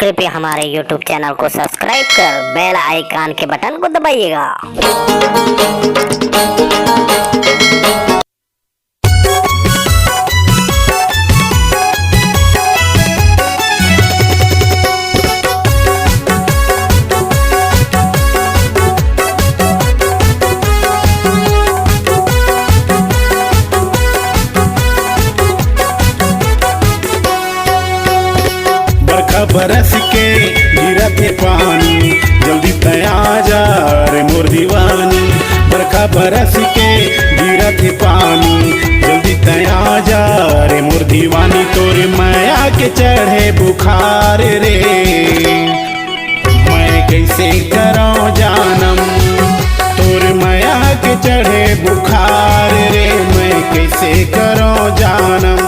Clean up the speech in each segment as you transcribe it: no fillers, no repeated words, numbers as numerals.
कृपया हमारे YouTube channel को सब्सक्राइब कर बेल आइकन के बटन को दबाइएगा। बरस के गिरत पानी जल्दी तया जा रे मोर दीवानी। बरखा बरस के गिरत पानी जल्दी तया जा रे मोर दीवानी। तोरे माया के चढ़े बुखार रे मैं कैसे करूं जानम। तोरे माया के चढ़े बुखार रे मैं कैसे करूं जानम।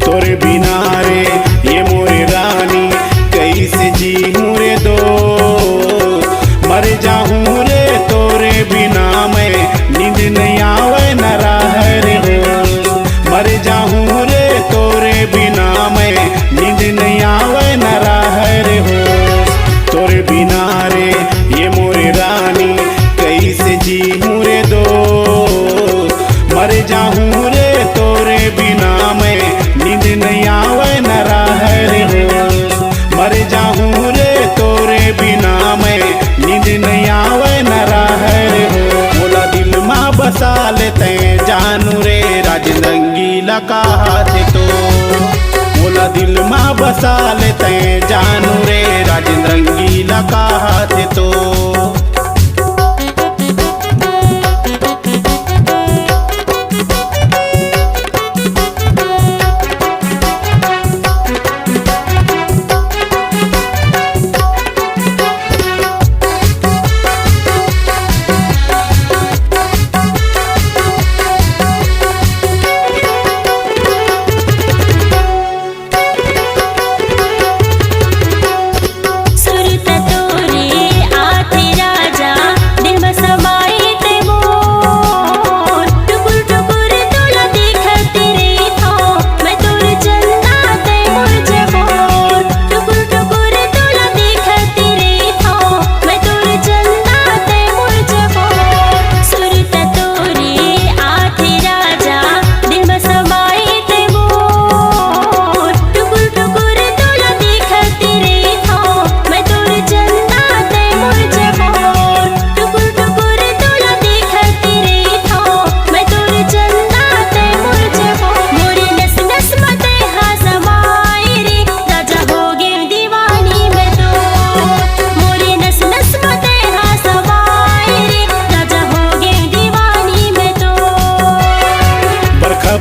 तोरे बिना रे ये मोरे रानी कैसे जी रे दो। मर जाऊं रे तोरे बिना मैं नींद नहीं आवे न राह रे हो। मर जाऊं रे तोरे बिना मैं नींद नहीं आवे न राह रे हो। तोरे बिना रे ये मोरे रानी कैसे जी रे दो। मर जाऊं रे तोरे बिना मैं नींद नहीं आवे न राह रे हो। मर जाऊं रे तोरे बिना मैं नींद नहीं आवे न राह रे हो। मोला दिल माँ बसा लेते जानू रे राजेंद्र रंगीला कहा थे तो। मोला दिल माँ बसा लेते जानू रे राजेंद्र रंगीला कहा थे तो।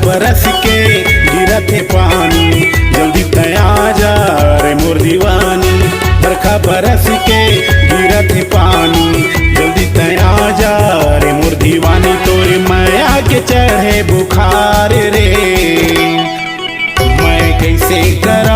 बरस के गिरत पानी जल्दी तया जा रे मोर दीवानी। बरखा बरस के गिरत पानी जल्दी तया जा रे मोर दीवानी। तोरे माया के चढ़े बुखार रे मैं कैसे कर